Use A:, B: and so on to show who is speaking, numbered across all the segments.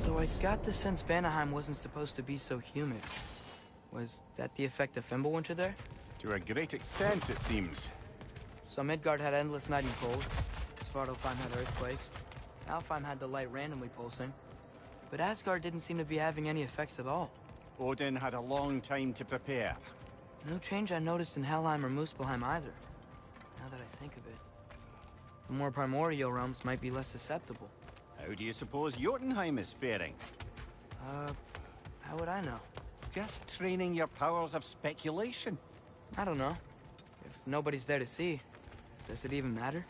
A: So I got the sense Vanaheim wasn't supposed to be so humid. Was that the effect of Fimbulwinter there?
B: To a great extent, it seems.
A: So Midgard had endless night and cold. Svartalfheim had earthquakes. Alfheim had the light randomly pulsing. But Asgard didn't seem to be having any effects at all.
B: Odin had a long time to prepare.
A: No change I noticed in Helheim or Muspelheim either. Now that I think of it. The more primordial realms might be less susceptible.
B: How do you suppose Jotunheim is faring?
A: How would I know?
B: Just training your powers of speculation.
A: I don't know. If nobody's there to see, does it even matter?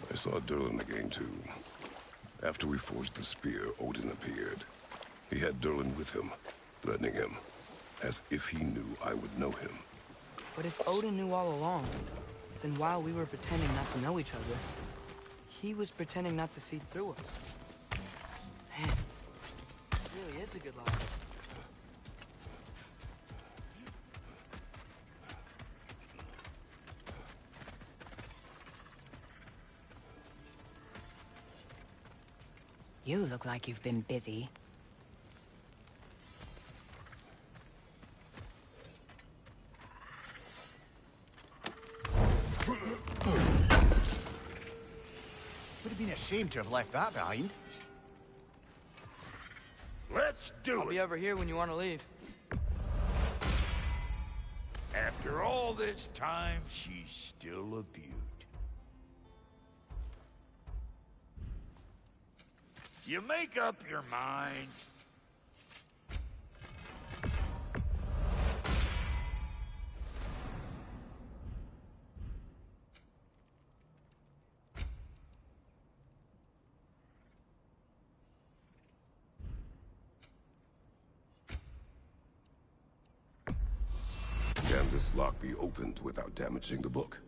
C: I saw Durlin again, too. After we forged the spear, Odin appeared. He had Durlin with him, threatening him, as if he knew I would know him.
A: But if Odin knew all along, then while we were pretending not to know each other, he was pretending not to see through us. Man, it really is a good lie.
D: You look like you've been busy.
B: Would have been a shame to have left that behind.
E: Let's do
A: I'll be over here when you want to leave.
E: After all this time, she's still a beaut. You make up your mind.
C: Can this lock be opened without damaging the book?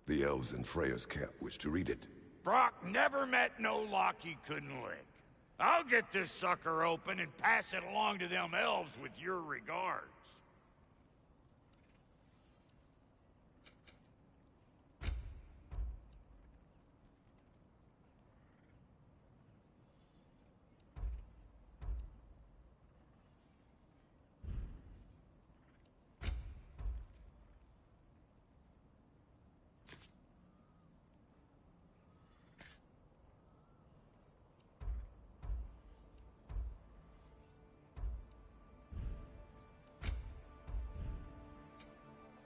C: The elves in Freya's camp wish to read it.
E: Brock never met no lock he couldn't lick. I'll get this sucker open and pass it along to them elves with your regards.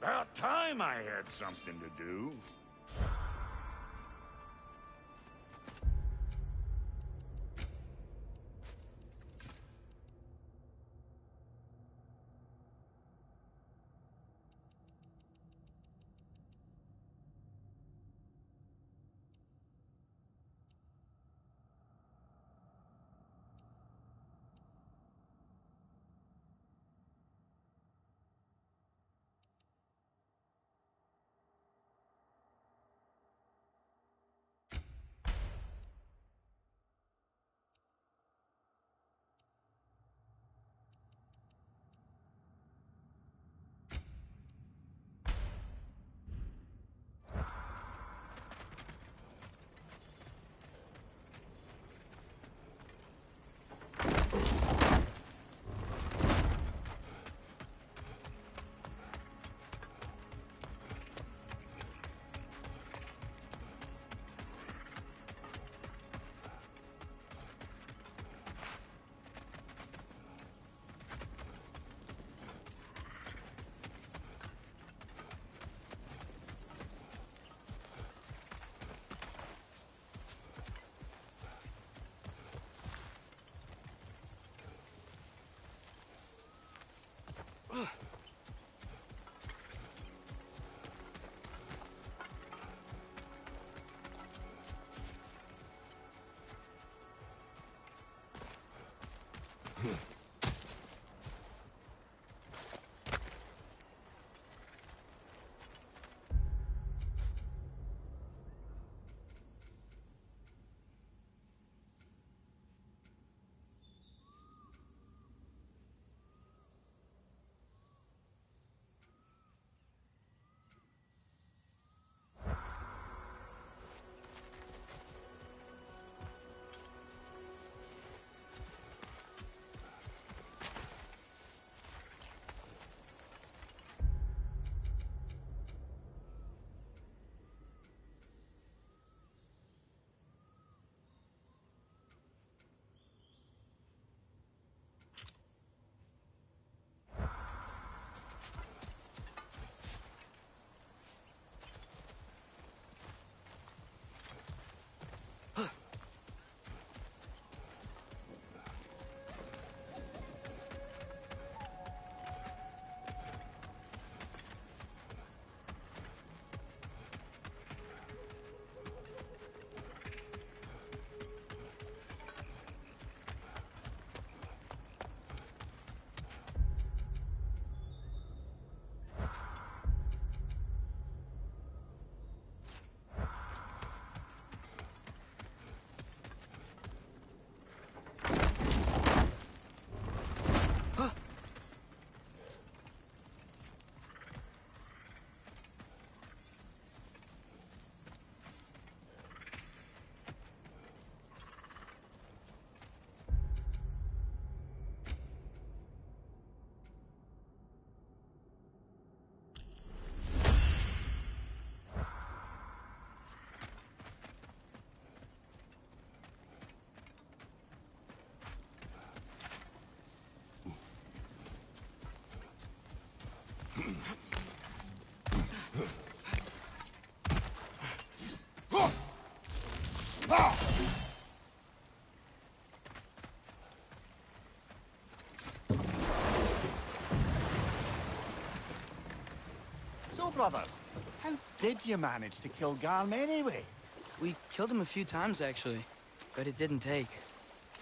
E: About time I had something to do.
B: So, brothers, how did you manage to kill Garm anyway?
A: We killed him a few times, actually, but it didn't take.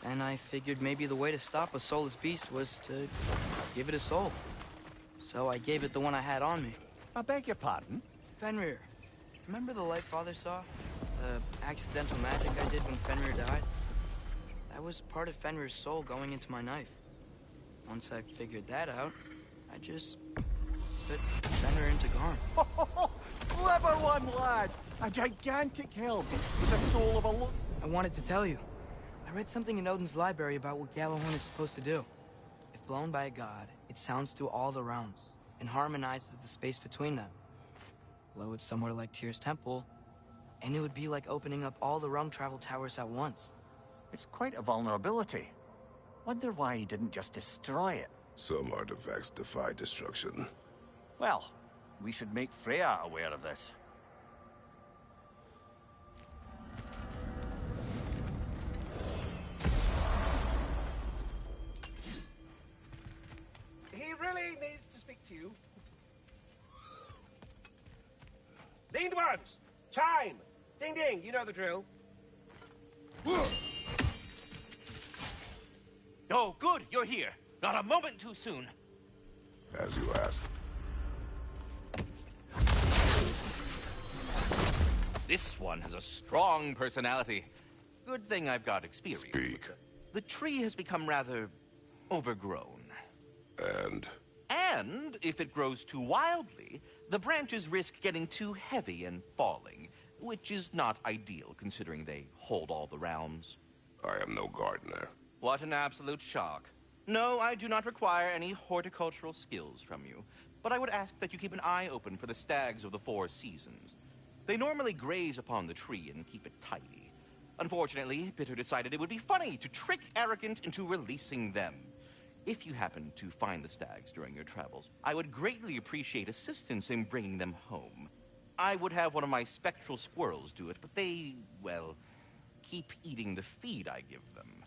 A: And I figured maybe the way to stop a soulless beast was to give it a soul. So I gave it the one I had on me.
B: I beg your pardon?
A: Fenrir. Remember the light Father saw? The accidental magic I did when Fenrir died? That was part of Fenrir's soul going into my knife. Once I figured that out, I just put Fenrir into Garm.
B: Clever one, lad! A gigantic hell beast with the soul of a
A: I wanted to tell you. I read something in Odin's library about what Gjallarhorn is supposed to do. If blown by a god, it sounds through all the realms and harmonizes the space between them. Blow it somewhere like Tyr's temple, and it would be like opening up all the realm travel towers at once.
B: It's quite a vulnerability. Wonder why he didn't just destroy it.
C: Some artifacts defy destruction.
B: Well, we should make Freya aware of this.
F: He really needs to speak to you. Leaned ones! Chime! Ding ding, you know the drill. Oh, good, you're here. Not a moment too soon.
C: As you ask.
F: This one has a strong personality. Good thing I've got experience.
C: Speak.
F: The tree has become rather overgrown. And if it grows too wildly, the branches risk getting too heavy and falling, which is not ideal considering they hold all the realms.
C: I am no gardener.
F: What an absolute shock. No, I do not require any horticultural skills from you, but I would ask that you keep an eye open for the stags of the four seasons. They normally graze upon the tree and keep it tidy. Unfortunately, Bitter decided it would be funny to trick Arrogant into releasing them. If you happen to find the stags during your travels, I would greatly appreciate assistance in bringing them home. I would have one of my spectral squirrels do it, but they, well, keep eating the feed I give them.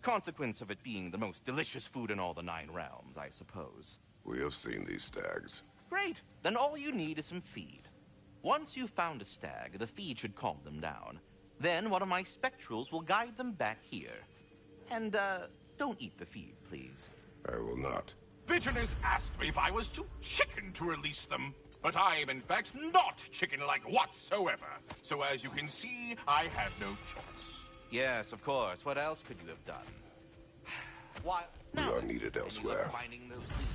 F: Consequence of it being the most delicious food in all the 9 realms, I suppose.
C: We have seen these stags.
F: Great. Then all you need is some feed. Once you've found a stag, the feed should calm them down. Then one of my spectrals will guide them back here. And, don't eat the feed, please.
C: I will not.
E: Vitterners asked me if I was too chicken to release them, but I am in fact not chicken-like whatsoever. So as you can see, I have no choice.
F: Yes, of course. What else could you have done? Why?
C: We
F: Now
C: are
F: then,
C: needed
F: any luck
C: elsewhere.
F: finding those feed?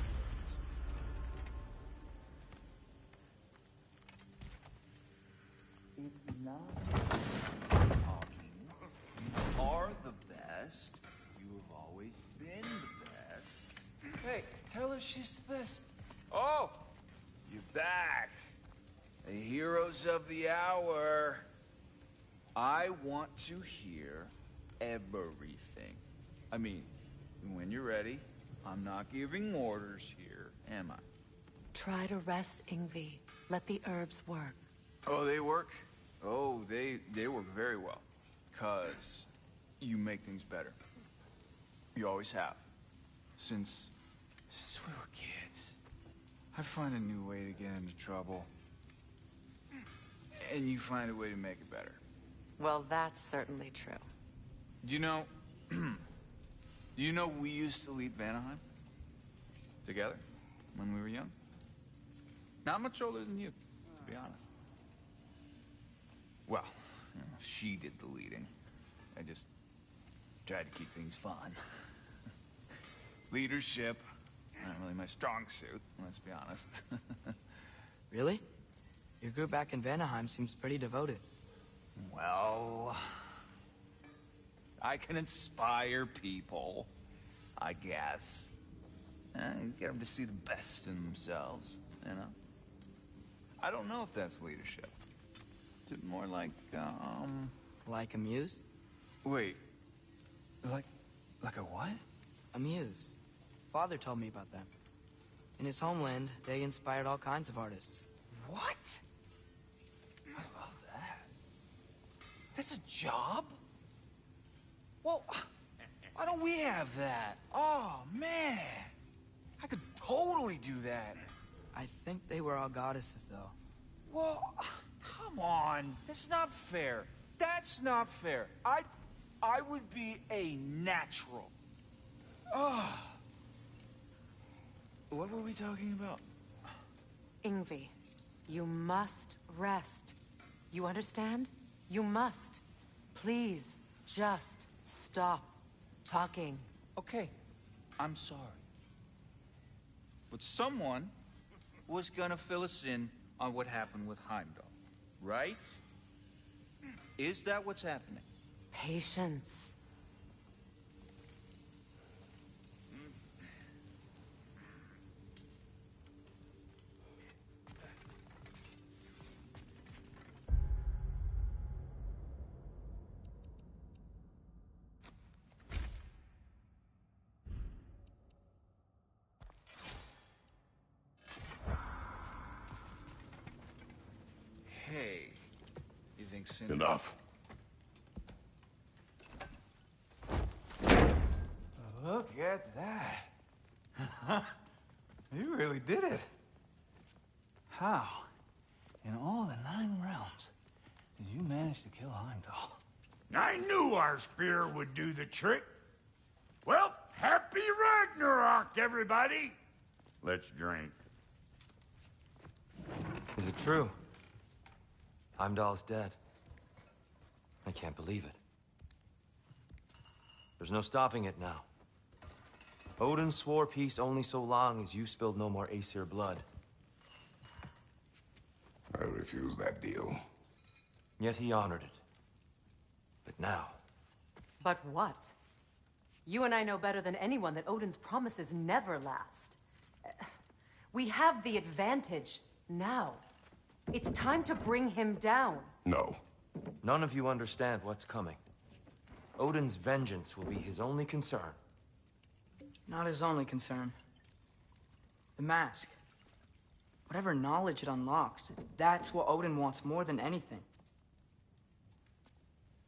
G: It's not talking. You are the best. You have always been the best. Hey, tell her she's the best. Oh, you're back. The heroes of the hour. I want to hear everything. I mean, when you're ready, I'm not giving orders here, am I?
H: Try to rest, Ingvi. Let the herbs work.
G: Oh, they work? Oh, they work very well. 'Cause you make things better. You always have. Since we were kids. I find a new way to get into trouble. And you find a way to make it better.
H: Well, that's certainly true.
G: You know, we used to lead Vanaheim together when we were young. Not much older than you, to be honest. Well, you know, she did the leading. I just tried to keep things fun. Leadership, not really my strong suit, let's be honest.
A: Really? Your group back in Vanaheim seems pretty devoted.
G: Well, I can inspire people, I guess. Get them to see the best in themselves, you know? I don't know if that's leadership. Is it more like,
A: Like a muse?
G: wait, like a what?
A: A muse. Father told me about that. In his homeland, they inspired all kinds of artists.
G: What? I love that. That's a job? Well, why don't we have that? Oh, man. I could totally do that.
A: I think they were all goddesses, though.
G: Well, come on. That's not fair. That's not fair. I would be a natural. Ugh. What were we talking about?
H: Ingvi, you must rest. You understand? You must. Please, just stop talking.
G: Okay, I'm sorry. But someone was gonna fill us in on what happened with Heimdall, right? Is that what's happening?
H: Patience.
G: Hey, you think Sin...
C: Enough.
G: Look at that. You really did it. How, in all the 9 realms, did you manage to kill Heimdall?
I: I knew our spear would do the trick. Well, happy Ragnarok, everybody! Let's drink.
J: Is it true? Heimdall's dead. I can't believe it. There's no stopping it now. Odin swore peace only so long as you spilled no more Aesir blood.
C: I refuse that deal.
J: Yet he honored it. But now...
H: But what? You and I know better than anyone that Odin's promises never last. We have the advantage now. It's time to bring him down.
C: No.
J: None of you understand what's coming. Odin's vengeance will be his only concern.
A: Not his only concern. The mask. Whatever knowledge it unlocks, that's what Odin wants more than anything.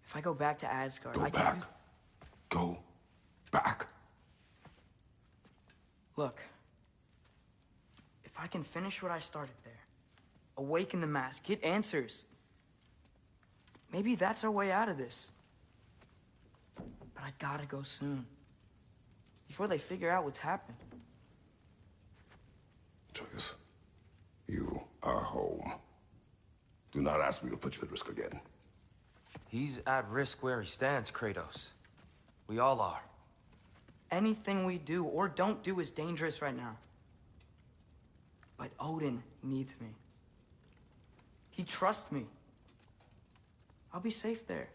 A: If I go back to Asgard,
C: Go
A: I can
C: back.
A: use...
C: Go back.
A: Look. If I can finish what I started there, awaken the mask, get answers, maybe that's our way out of this. But I gotta go soon. Before they figure out what's happened.
C: Atreus, you are home. Do not ask me to put you at risk again.
J: He's at risk where he stands, Kratos. We all are.
A: Anything we do or don't do is dangerous right now. But Odin needs me. He trusts me. I'll be safe there.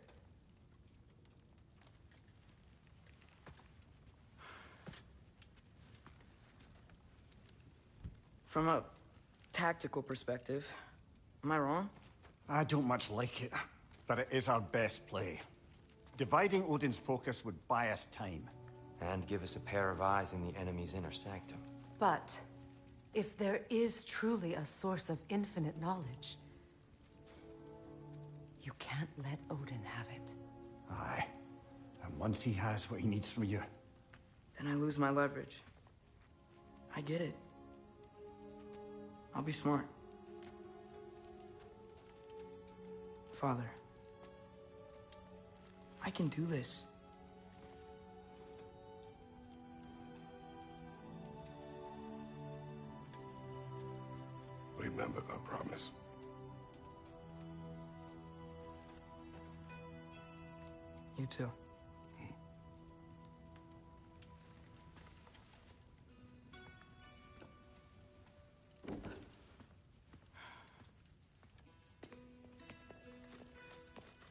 A: From a tactical perspective, am I wrong?
B: I don't much like it, but it is our best play. Dividing Odin's focus would buy us time.
J: And give us a pair of eyes in the enemy's inner sanctum.
H: But if there is truly a source of infinite knowledge, you can't let Odin have it.
B: Aye. And once he has what he needs from you...
A: Then I lose my leverage. I get it. I'll be smart. Father, I can do this.
C: Remember our promise.
A: You too.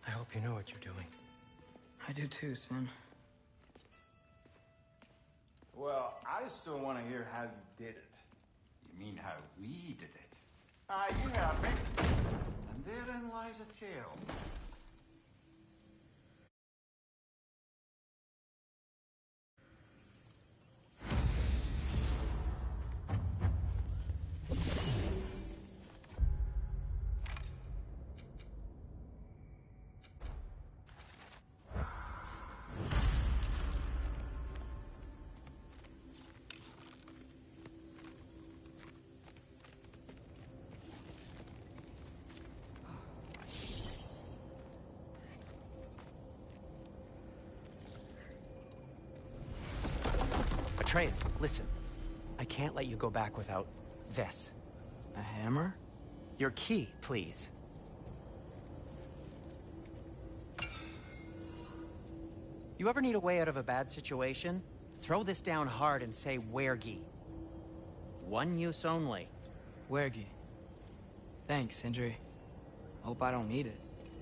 J: I hope you know what you're doing.
A: I do too, Sin.
B: Well, I still want to hear how you did it. You mean how we did it? Ah, you have me. And therein lies a tale.
K: Atreus, listen. I can't let you go back without this.
A: A hammer?
K: Your key, please. You ever need a way out of a bad situation? Throw this down hard and say Wergi. One use only.
A: Wergi. Thanks, Sindri. Hope I don't need it.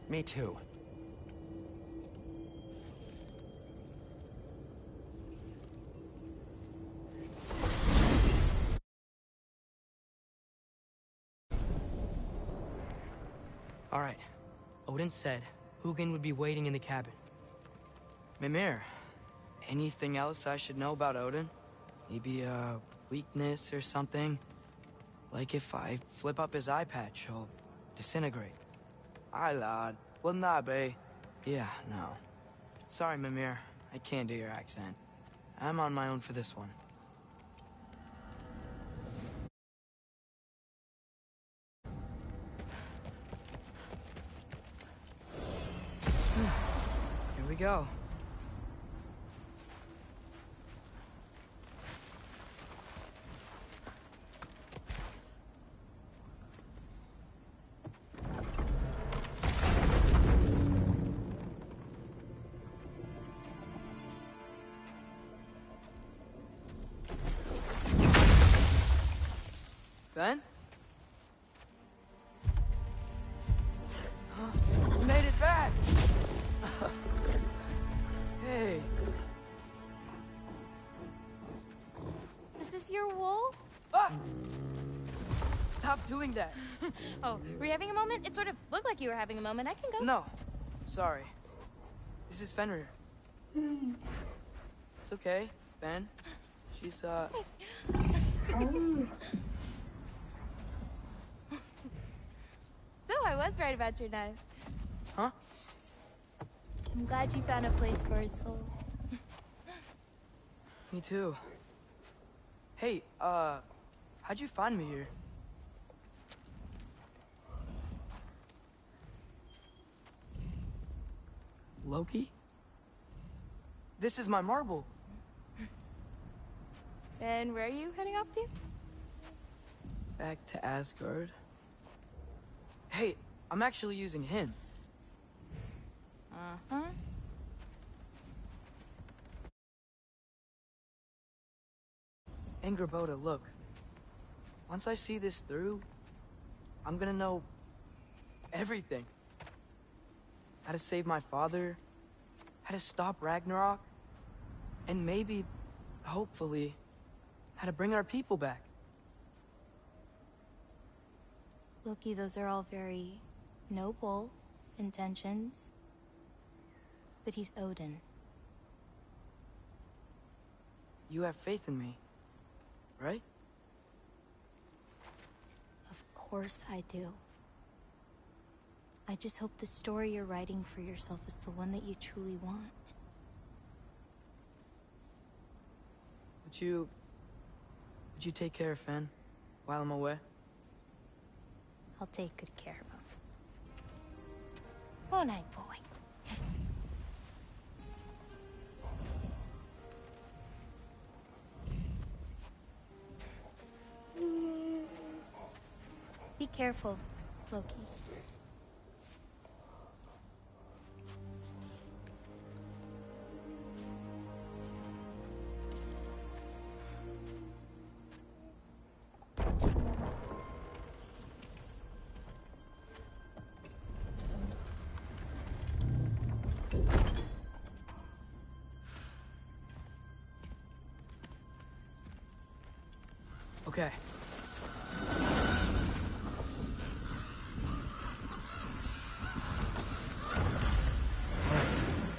K: Me too.
A: All right. Odin said Hugin would be waiting in the cabin. Mimir, anything else I should know about Odin? Maybe a weakness or something? Like if I flip up his eye patch, he'll disintegrate. Aye, lad. Wouldn't that be? Yeah, no. Sorry, Mimir. I can't do your accent. I'm on my own for this one. Here we go. Ben? You made it back! Hey.
L: Is this your wolf?
A: Ah! Stop doing that.
L: Oh, were you having a moment? It sort of looked like you were having a moment. I can go.
A: No. Sorry. This is Fenrir. It's okay, Ben. She's,
L: So I was right about your knife.
A: Huh?
L: I'm glad you found a place for his soul.
A: Me too. Hey, how'd you find me here? Loki? This is my marble.
L: And where are you heading off to?
A: Back to Asgard. Hey, I'm actually using him.
L: Uh-huh.
A: Angerboda, look. Once I see this through, I'm gonna know everything. How to save my father, how to stop Ragnarok, and maybe, hopefully, how to bring our people back.
L: Loki, those are all very noble intentions. But he's Odin.
A: You have faith in me, right?
L: Of course I do. I just hope the story you're writing for yourself is the one that you truly want.
A: Would you take care of Fen while I'm away?
L: I'll take good care of him. Won't I, boy? Be careful, Loki.
A: Okay.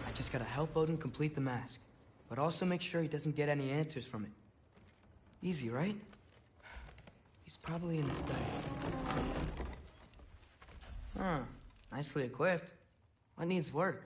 A: I just gotta help Odin complete the mask, but also make sure he doesn't get any answers from it. Easy, right? He's probably in the study. Huh. Nicely equipped. What needs work?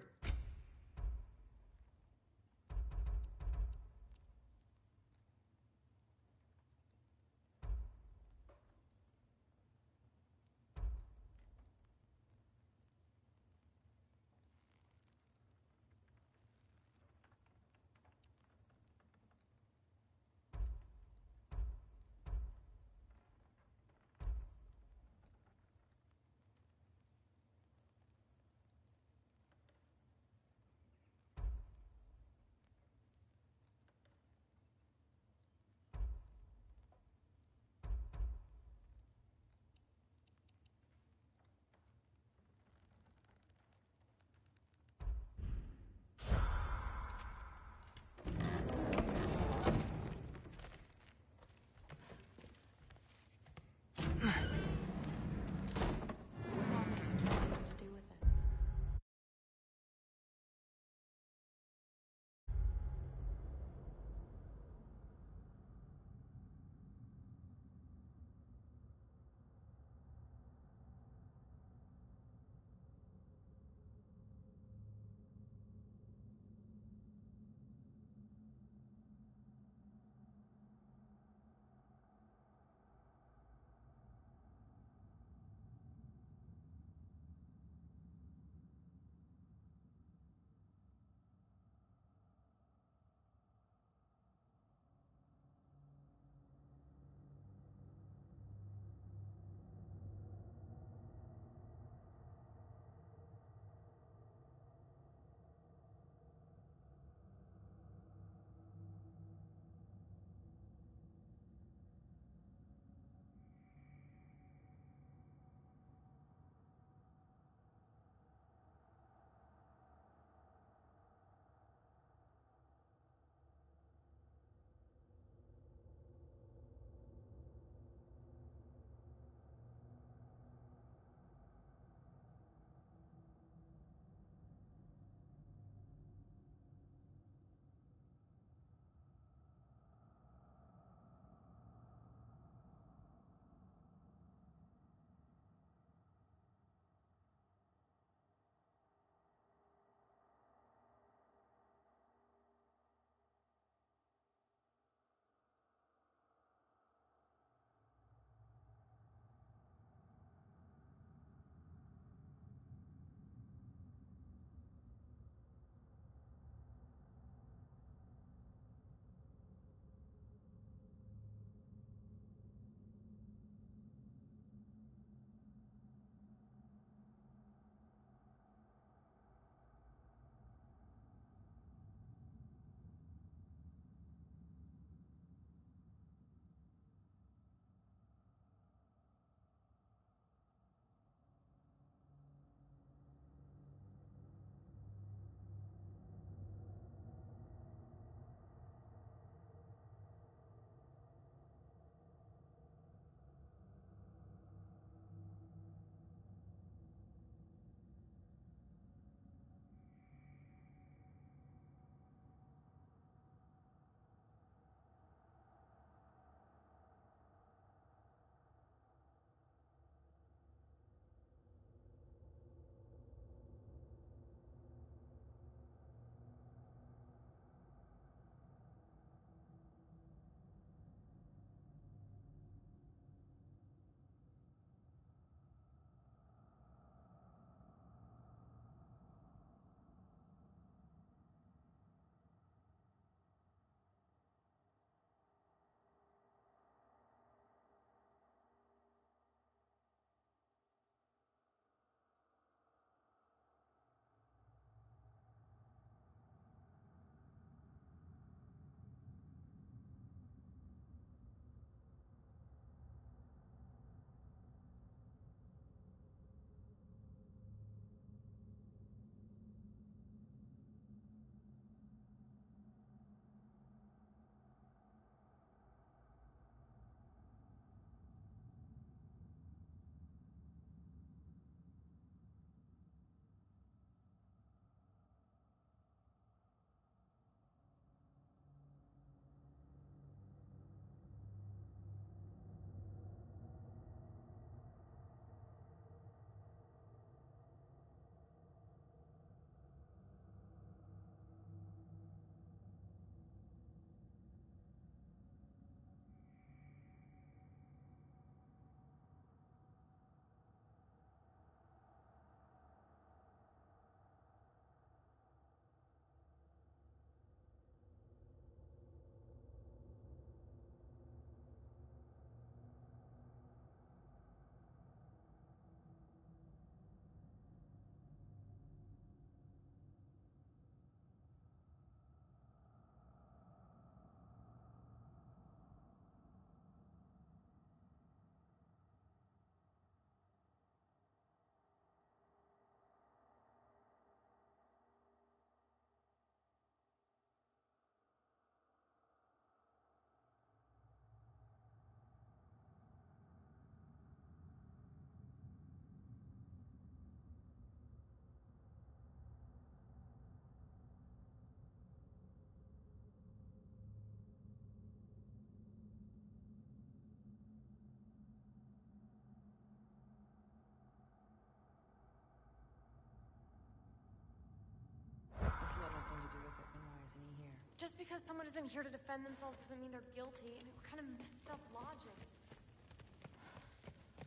M: Just because someone isn't here to defend themselves doesn't mean they're guilty. I mean, what kind of messed up logic?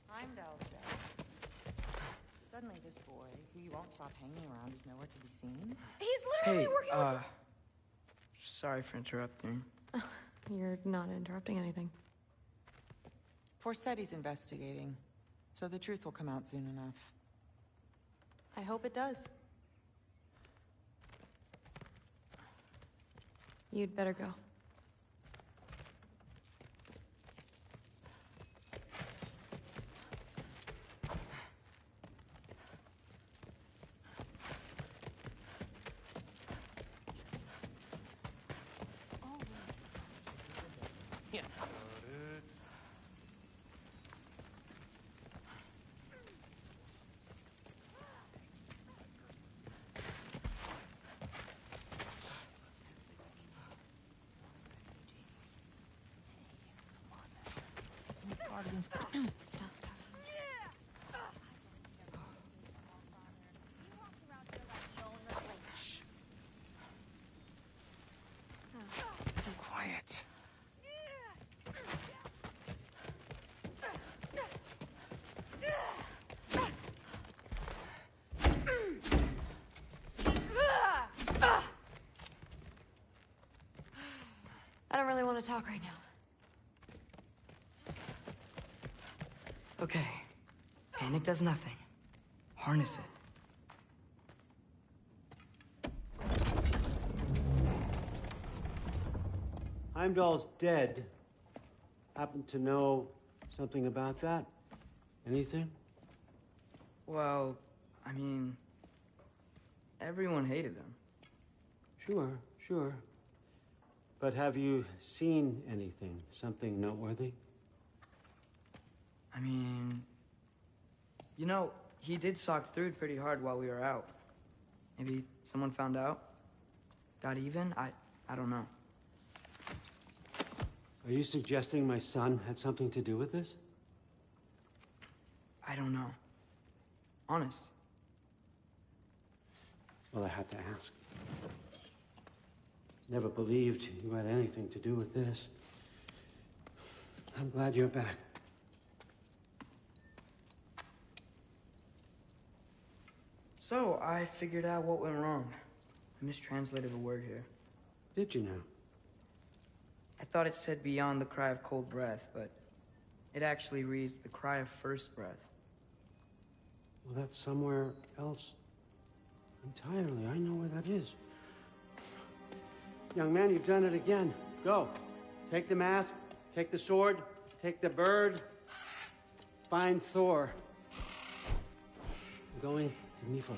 N: Heimdall's dead. Suddenly this boy, who you won't stop hanging around, is nowhere to be seen?
M: He's literally working with...
A: Sorry for interrupting.
M: You're not interrupting anything.
N: Forseti's investigating, so the truth will come out soon enough.
M: I hope it does. You'd better go.
J: Yeah.
L: Stop.
J: Quiet.
M: I don't really want to talk right now.
A: Okay. Panic does nothing. Harness it.
O: Heimdall's dead. Happen to know something about that? Anything?
A: Well, I mean... everyone hated him.
O: Sure. But have you seen anything? Something noteworthy?
A: I mean... You know, he did sock through it pretty hard while we were out. Maybe someone found out? Got even? I don't know.
O: Are you suggesting my son had something to do with this?
A: I don't know. Honest.
O: Well, I had to ask. Never believed you had anything to do with this. I'm glad you're back.
A: So, I figured out what went wrong. I mistranslated a word here.
O: Did you now?
A: I thought it said beyond the cry of cold breath, but it actually reads the cry of first breath.
O: Well, that's somewhere else entirely. I know where that is. Young man, you've done it again. Go. Take the mask, take the sword, take the bird. Find Thor. I'm going to Niflheim.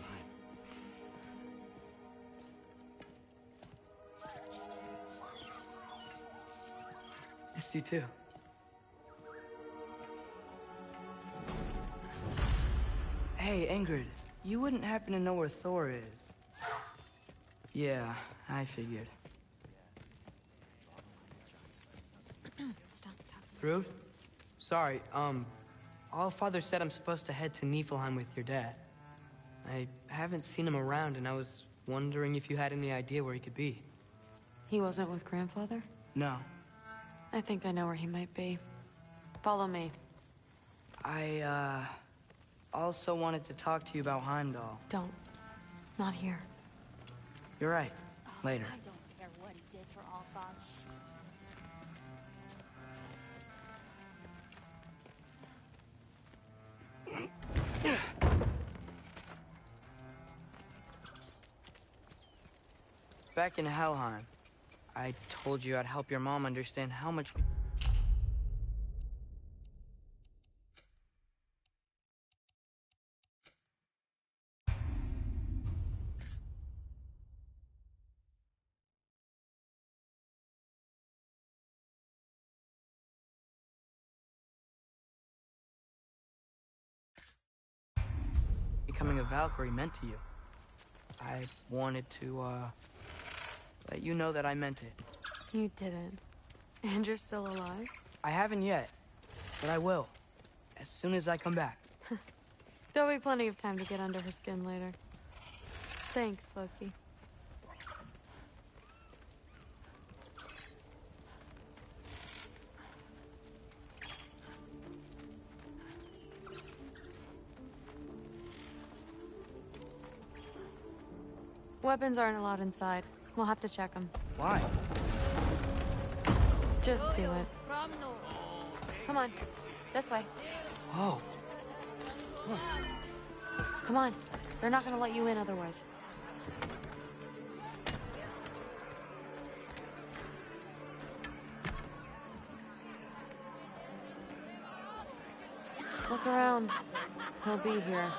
A: Missed you too. Hey, Ingrid, you wouldn't happen to know where Thor is? Yeah, I figured.
L: Stop.
A: Through? Sorry, Allfather said I'm supposed to head to Niflheim with your dad. I haven't seen him around, and I was wondering if you had any idea where he could be.
M: He wasn't with Grandfather?
A: No.
M: I think I know where he might be. Follow me.
A: I, also wanted to talk to you about Heimdall.
M: Don't. Not here.
A: You're right. Later.
L: I don't care what he did for Allfather.
A: Back in Helheim, I told you I'd help your mom understand how much... becoming a Valkyrie meant to you. I wanted to, let you know that I meant it.
M: You didn't. And you're still alive?
A: I haven't yet, but I will. As soon as I come back.
M: There'll be plenty of time to get under her skin later. Thanks, Loki. Weapons aren't allowed inside. We'll have to check them.
A: Why?
M: Just do it. Come on. This way.
A: Whoa.
M: Come on. They're not gonna let you in otherwise. Look around. He'll be here.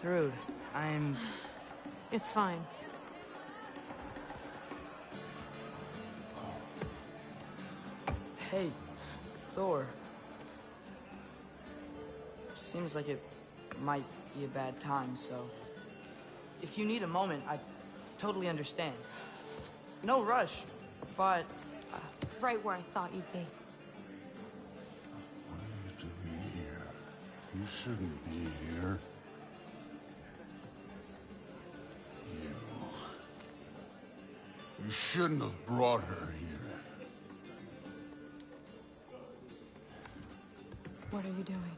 A: Thrud, I'm...
M: It's fine.
A: Hey, Thor. Seems like it might be a bad time, so... If you need a moment, I totally understand. No rush, but...
M: Right where I thought you'd be.
P: Why to be here? You shouldn't be here. You shouldn't have brought her here.
M: What are you doing?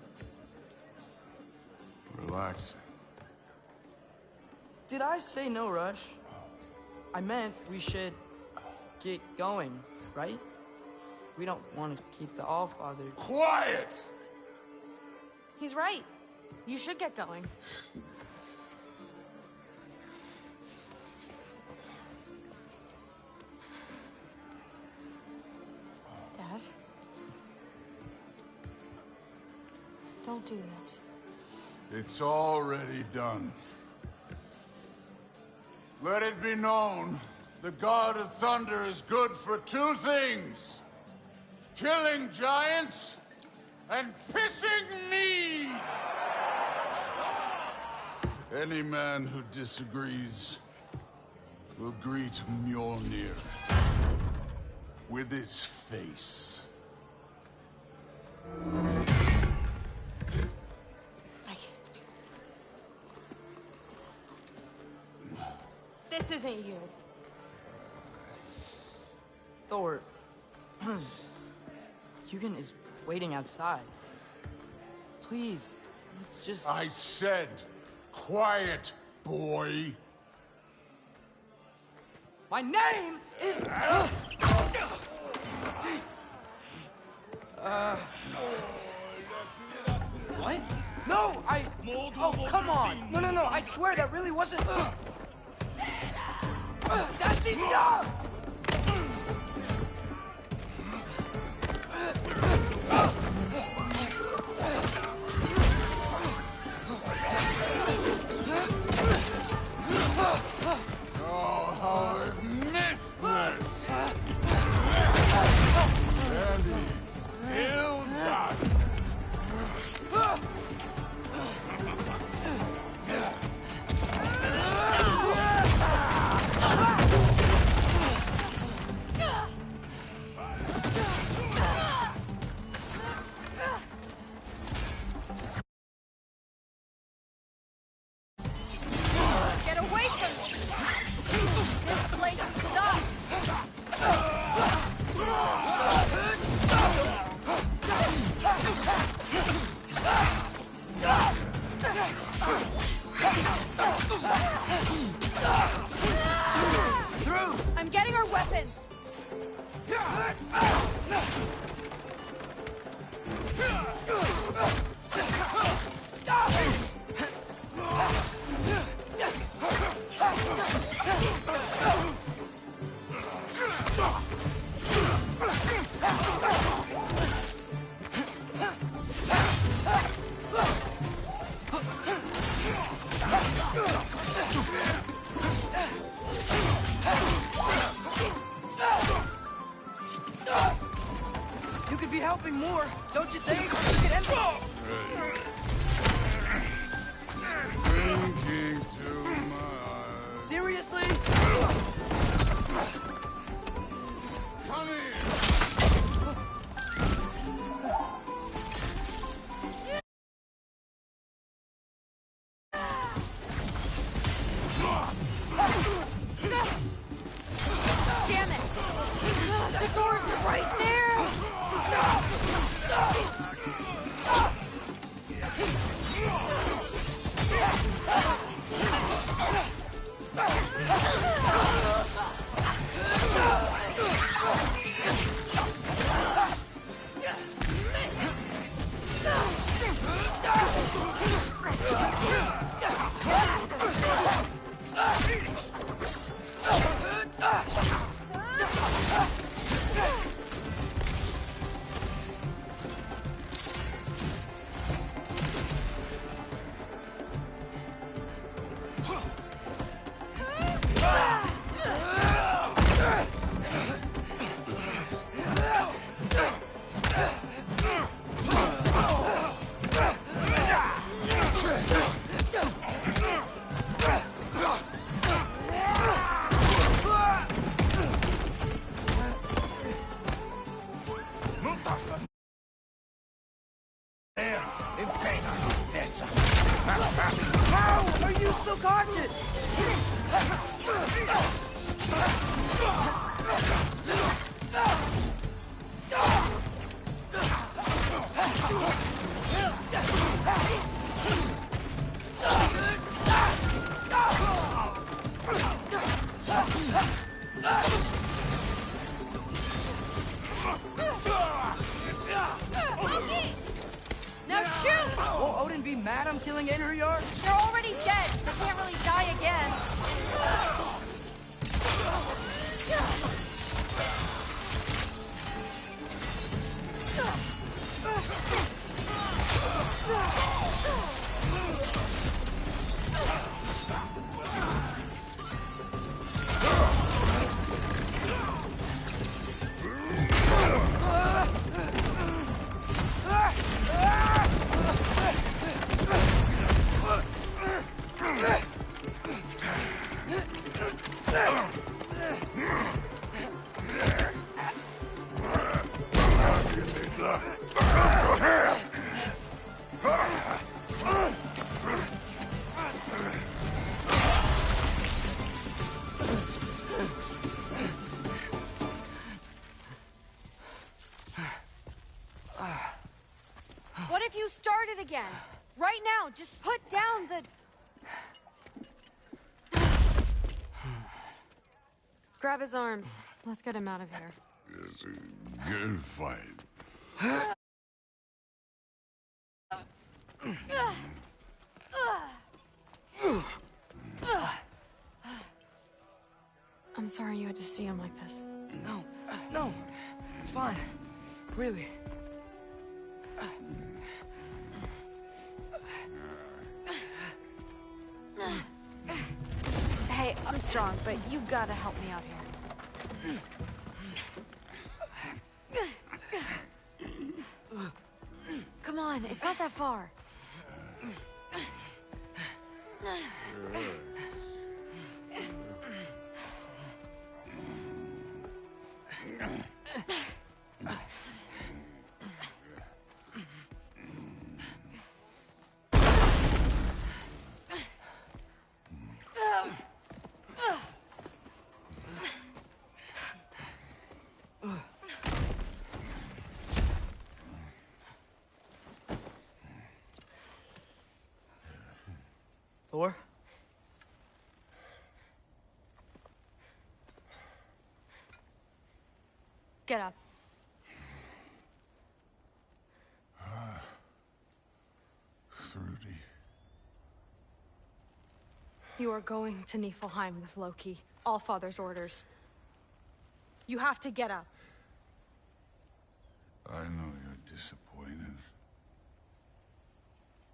P: Relaxing.
A: Did I say no rush? I meant we should get going, right? We don't want to keep the Allfather...
P: Quiet!
M: He's right. You should get going. Dad? Don't do this.
P: It's already done. Let it be known, the God of Thunder is good for two things. Killing giants and pissing me! Any man who disagrees will greet Mjolnir with its face.
M: I can't. This isn't you.
A: Thor... Hugin is waiting outside. Please, let's just...
P: I said, quiet, boy.
A: My name is... What? No, I... Oh, come on. No, I swear that really wasn't... That's enough!
P: Oh, how I've missed this! And he's still got it.
M: Get away from me! This place sucks!
A: Through!
M: I'm getting our weapons!
A: You could be helping more, don't you think? You could end...
P: Drinking too much.
A: Seriously?
P: Come here.
M: dinosaurs right there!
A: How are you still conscious?
M: Now shoot!
A: Will Odin be mad I'm killing Einherjar?
M: They're already dead. They can't really die again. What if you started again? Right now, just put down the... Grab his arms. Let's get him out of here.
P: It's a good fight.
M: I'm sorry you had to see him like this.
A: No, it's fine. Really.
M: Hey, I'm strong, but you gotta help me out here. Come on, it's not that far.
A: Thor?
M: Get up.
P: Thrudy.
M: You are going to Niflheim with Loki. Allfather's orders. You have to get up.
P: I know you're disappointed.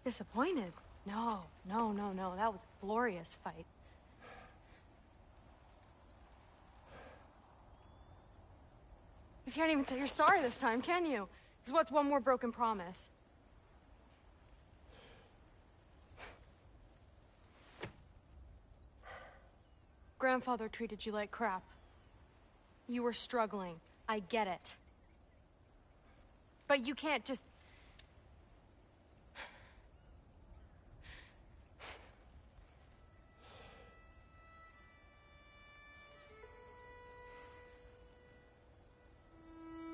M: Disappointed? No. That was a glorious fight. You can't even say you're sorry this time, can you? Because what's one more broken promise? Grandfather treated you like crap. You were struggling. I get it. But you can't just...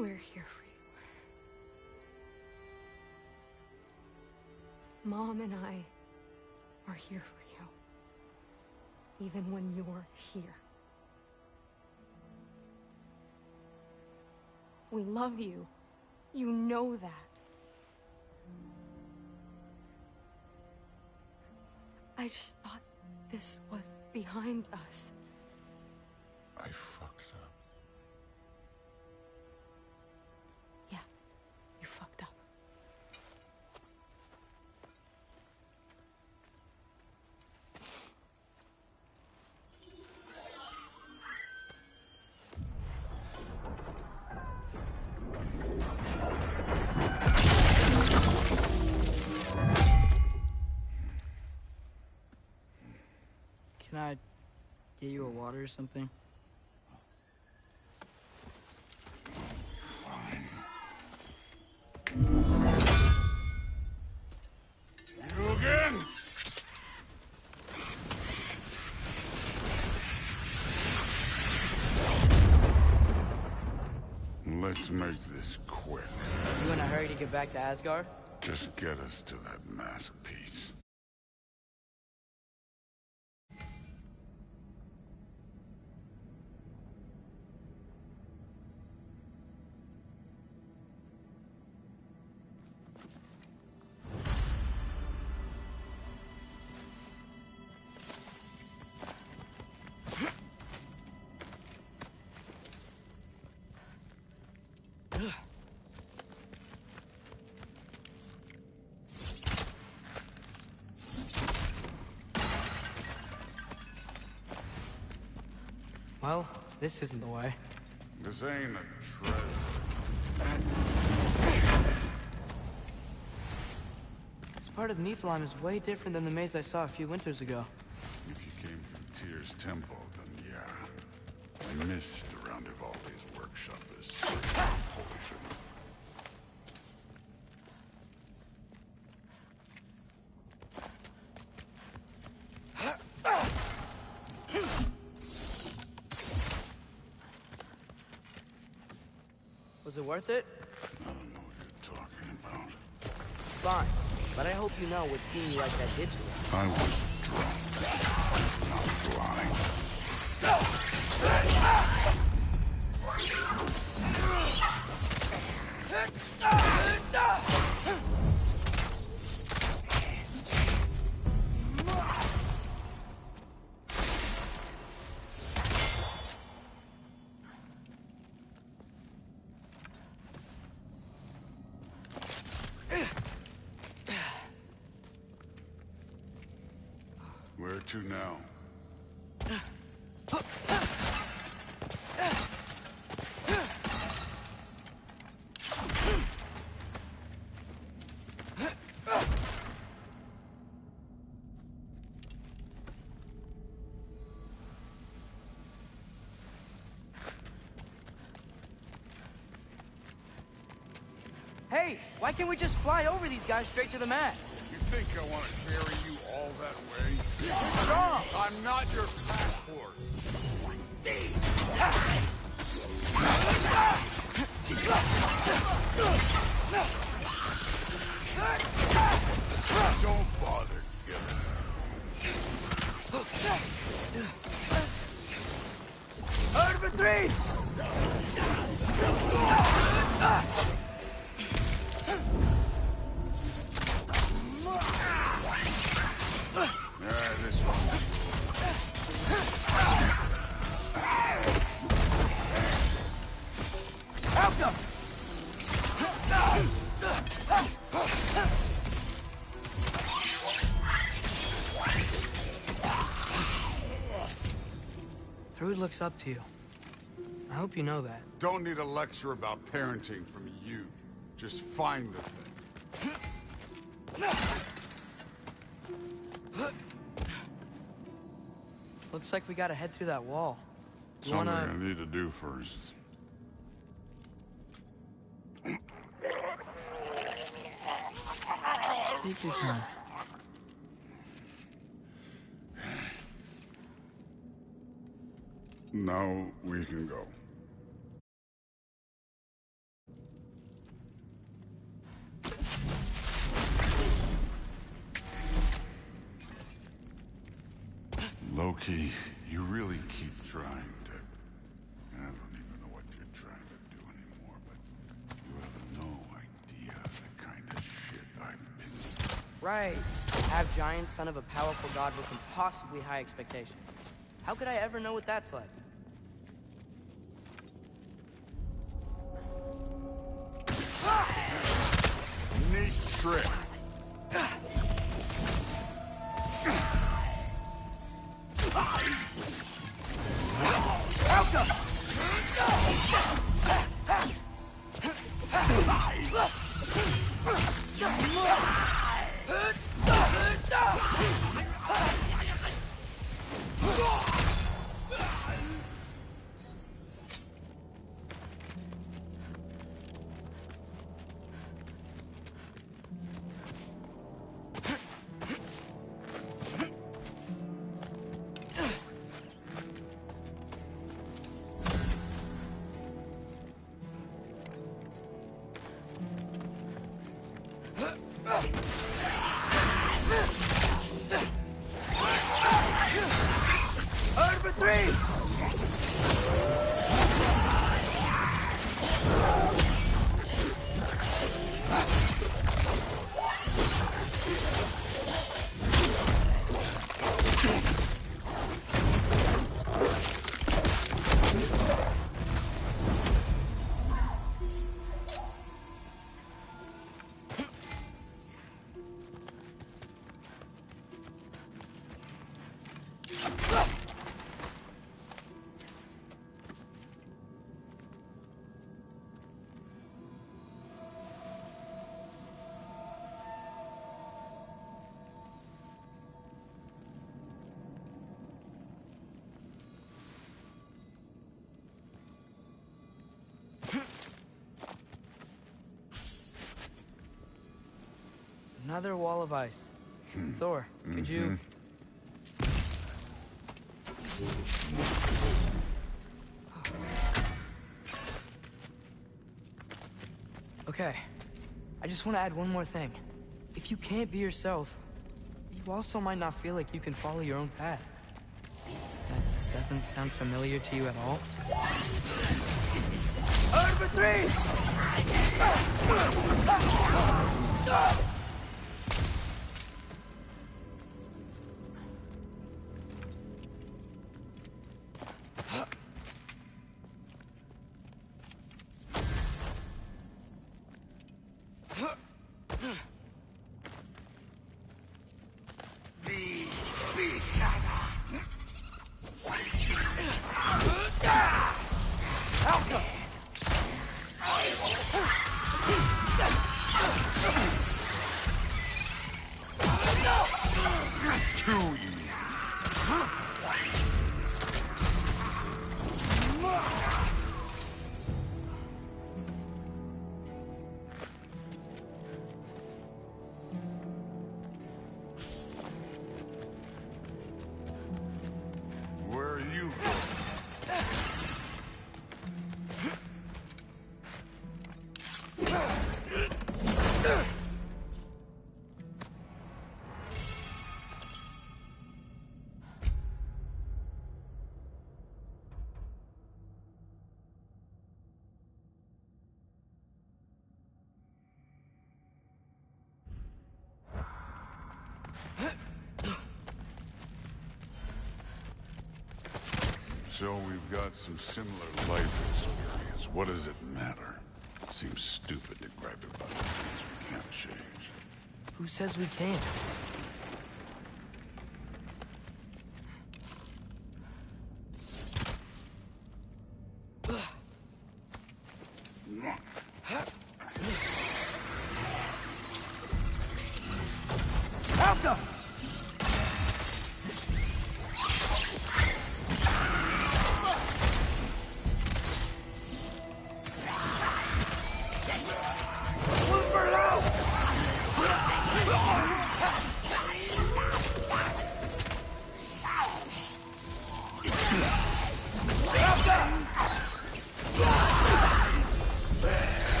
M: We're here for you. Mom and I are here for you. Even when you're here. We love you. You know that. I just thought this was behind us.
P: I fucked up.
M: Yeah, you fucked up.
A: Can I get you a water or something?
P: Fine. You again? Let's make this quick.
A: You in a hurry to get back to Asgard?
P: Just get us to that mask piece.
A: Well, this isn't the way.
P: This ain't a treasure.
A: This part of Niflheim is way different than the maze I saw a few winters ago.
P: If you came from Tyr's temple, then yeah. I missed around Ivaldi's workshop is poison.
A: Was it worth it?
P: I don't know what you're talking about.
A: Fine, but I hope you know what seeing you like that did to us.
P: I was drunk, not blind. Where to now?
A: Hey, why can't we just fly over these guys straight to the mat?
P: You think I want to carry you all that way? Stop! I'm not your passport. Don't bother getting
A: Out of the three!
P: this one.
A: Help them! Thrud looks up to you. I hope you know that.
P: Don't need a lecture about parenting from you. Just find the thing.
A: Looks like we gotta head through that wall. You
P: Something
A: wanna...
P: I need to do first.
A: Take your time.
P: Now we can go. Loki, you really keep trying to... I don't even know what you're trying to do anymore, but you have no idea the kind of shit I've been through.
A: Right. Half giant, son of a powerful god with impossibly high expectations. How could I ever know what that's like?
P: Neat trick.
A: Another wall of ice. Thor, could you... Okay. I just want to add one more thing. If you can't be yourself, you also might not feel like you can follow your own path. That doesn't sound familiar to you at all? Number 3!
P: So we've got some similar life experience. What does it matter? Seems stupid to gripe about things we can't change.
A: Who says we can't?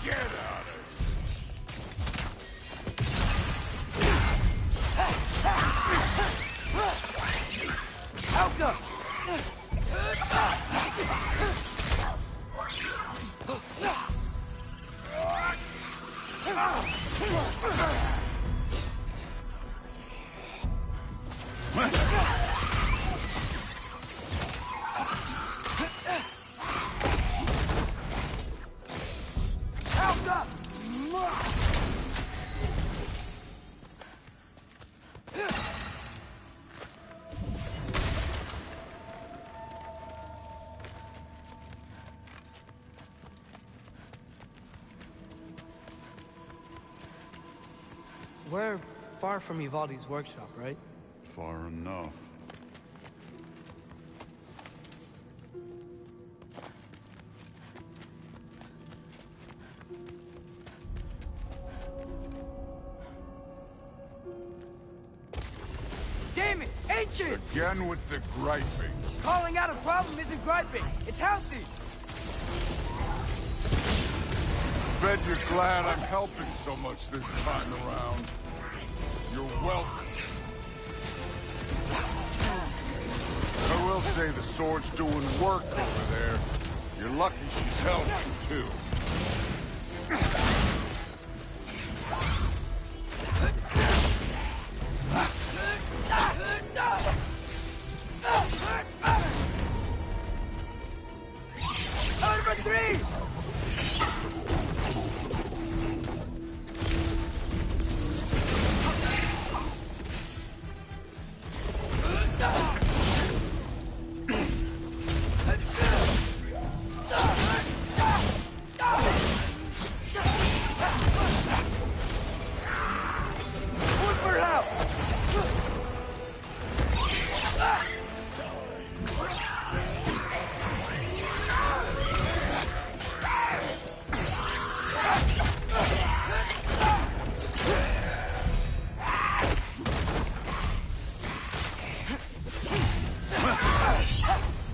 I: Get out of here!
A: Helga! We're far from Uvalde's workshop, right?
P: Far enough.
A: Damn it! Ancient!
P: Again with the griping.
A: Calling out a problem isn't griping. It's healthy.
P: Bet you're glad I'm helping so much this time around. You're welcome. I will say the sword's doing work over there. You're lucky she's helping, too.
A: Number 3!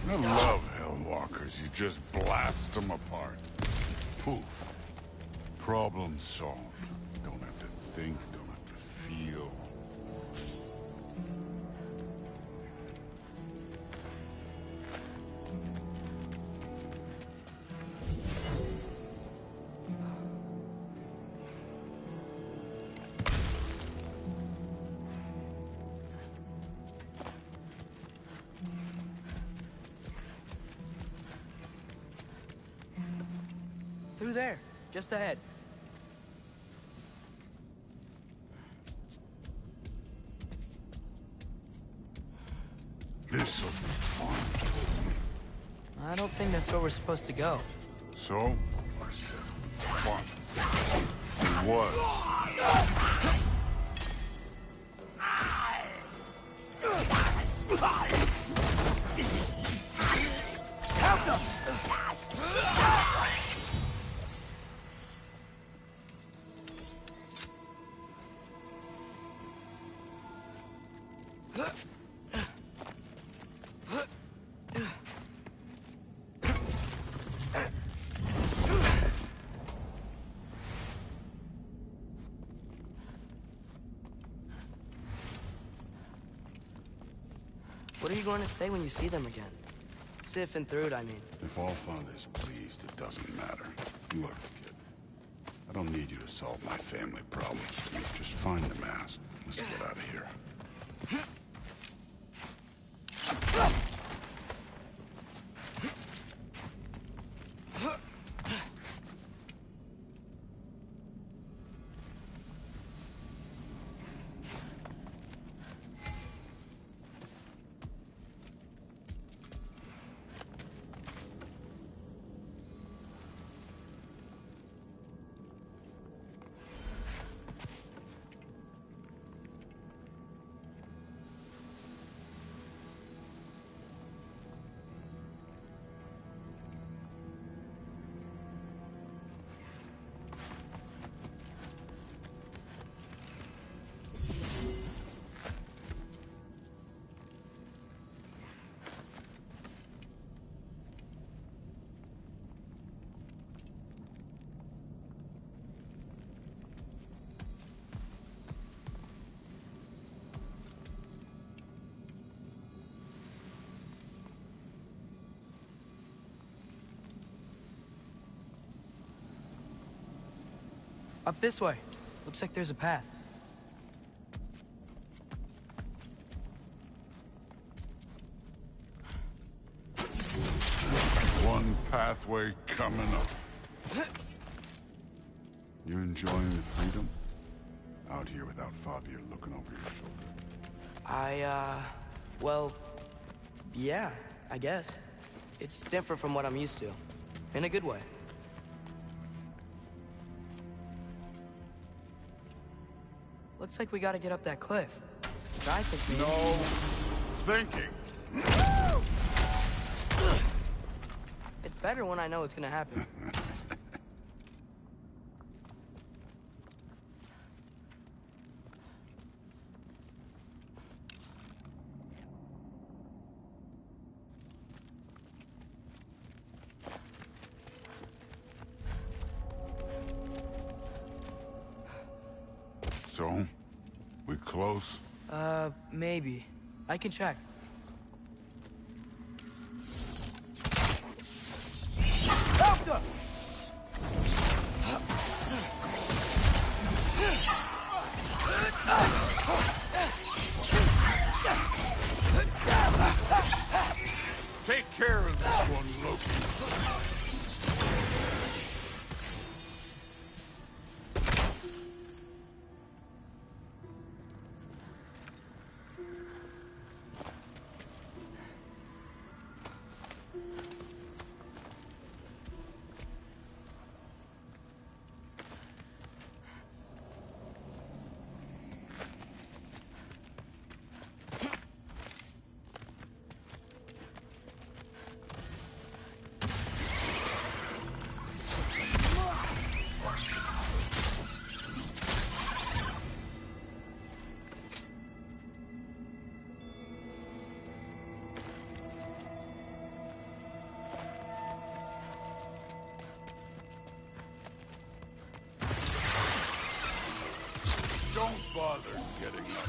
P: I love Hellwalkers. You just blast them apart. Poof. Problem solved. Don't have to think, don't have to feel.
A: Through there, just ahead.
P: This'll be fun.
A: I don't think that's where we're supposed to go.
P: So? I said fun. It was.
A: Help them! What are you going to say when you see them again? Sif and Thrud, I mean.
P: If all father's pleased, it doesn't matter. Look, kid. I don't need you to solve my family problems. Just find the mask. Let's get out of here.
A: Up this way. Looks like there's a path.
P: One pathway coming up. You enjoying the freedom? Out here without Fabio looking over your shoulder.
A: Well, yeah, I guess. It's different from what I'm used to. In a good way. Looks like we gotta get up that cliff. I think maybe...
P: No thinking.
A: It's better when I know it's gonna happen.
P: So, we close?
A: Maybe. I can check. Help!
P: Take care of this one, Loki. Don't bother getting up.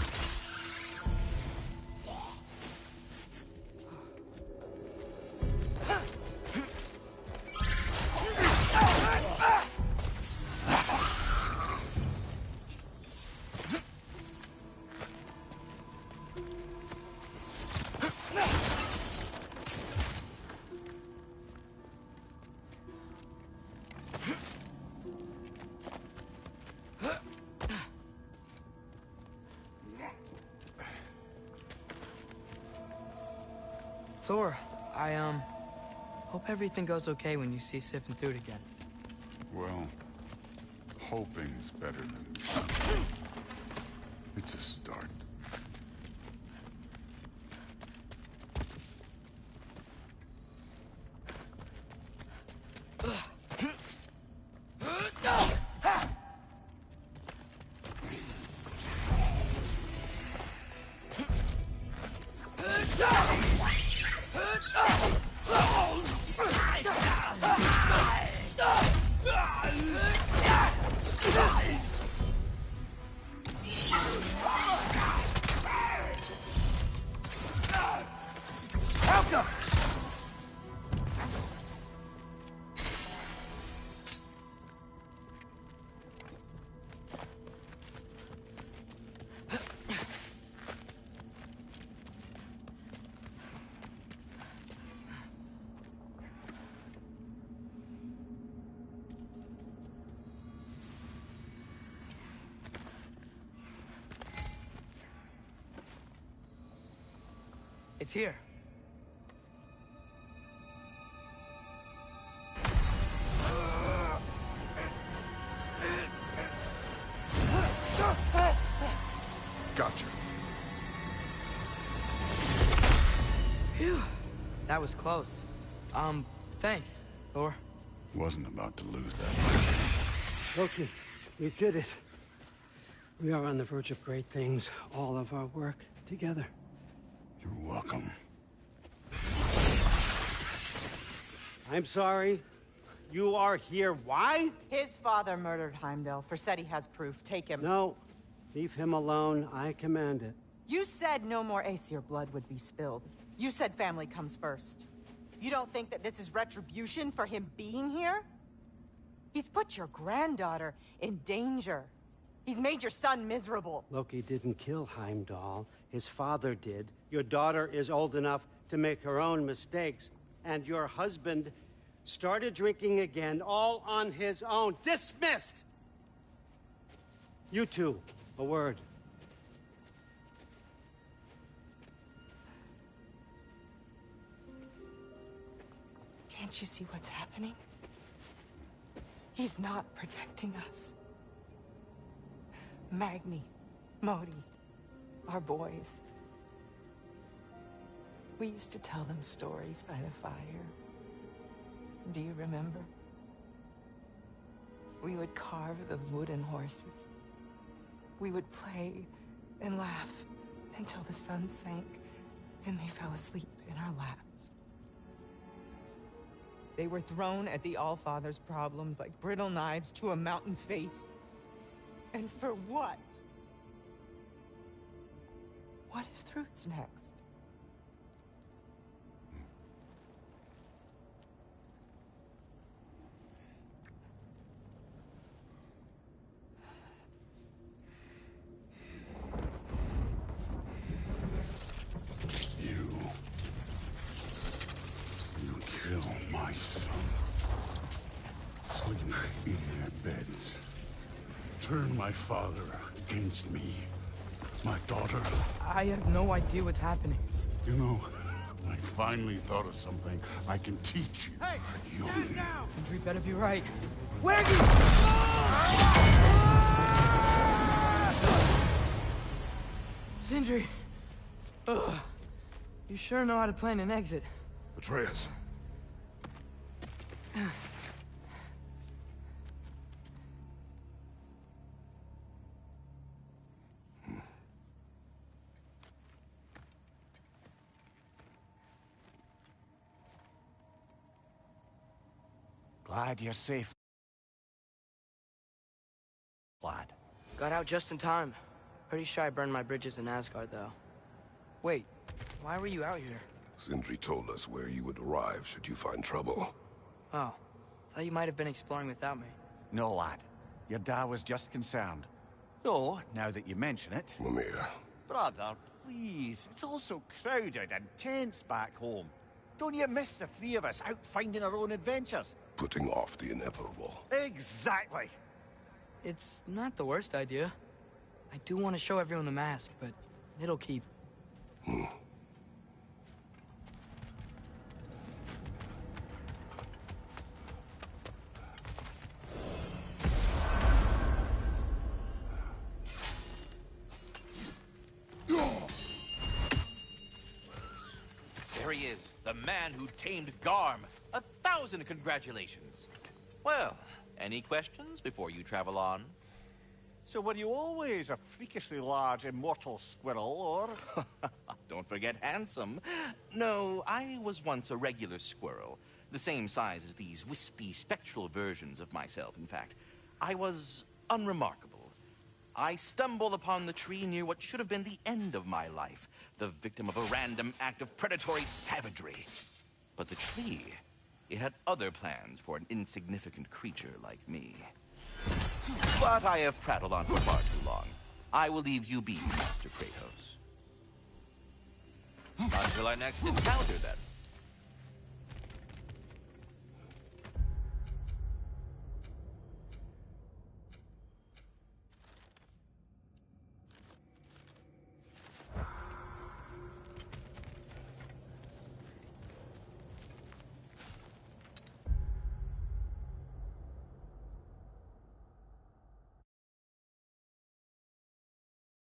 A: Thor, I hope everything goes okay when you see Sif and Thud again.
P: Well, hoping's better than... It's a start.
A: It's here.
P: Gotcha.
A: Phew. That was close. Thanks, Thor.
P: Wasn't about to lose that.
O: Loki, we did it. We are on the verge of great things. All of our work together.
P: You're welcome.
O: I'm sorry. You are here. Why?
N: His father murdered Heimdall. Forseti has proof. Take him.
O: No. Leave him alone. I command it.
N: You said no more Aesir blood would be spilled. You said family comes first. You don't think that this is retribution for him being here? He's put your granddaughter in danger. He's made your son miserable.
O: Loki didn't kill Heimdall. His father did. Your daughter is old enough to make her own mistakes. And your husband started drinking again, all on his own. Dismissed! You two, a word.
N: Can't you see what's happening? He's not protecting us. Magni, Modi, our boys. We used to tell them stories by the fire. Do you remember? We would carve those wooden horses. We would play and laugh until the sun sank and they fell asleep in our laps. They were thrown at the Allfather's problems like brittle knives to a mountain face. And for what? What if Thrud's next?
P: You kill my sons. Sleep in their beds. Turn my father against me. My daughter.
A: I have no idea what's happening.
P: You know, I finally thought of something I can teach you.
A: Hey,
P: stand
A: down! Sindri better be right.
O: Where do
A: Sindri! Ugh. You sure know how to plan an exit.
C: Atreus.
B: Glad you're safe, lad.
A: Got out just in time. Pretty sure I burned my bridges in Asgard, though. Wait, why were you out here?
C: Sindri told us where you would arrive should you find trouble.
A: Oh, thought you might have been exploring without me.
B: No, lad. Your dad was just concerned. Though, now that you mention it...
C: Mimir.
B: Brother, please. It's all so crowded and tense back home. Don't you miss the three of us out finding our own adventures?
C: Putting off the inevitable.
B: Exactly.
A: It's not the worst idea. I do want to show everyone the mask, but it'll keep.
F: There he is, the man who tamed Garm. 1,000 congratulations. Well, any questions before you travel on?
B: So were you always a freakishly large immortal squirrel, or...?
F: Don't forget handsome. No, I was once a regular squirrel. The same size as these wispy, spectral versions of myself, in fact. I was unremarkable. I stumbled upon the tree near what should have been the end of my life, the victim of a random act of predatory savagery. But the tree, it had other plans for an insignificant creature like me. But I have prattled on for far too long. I will leave you be, Master Kratos. Until our next encounter, then.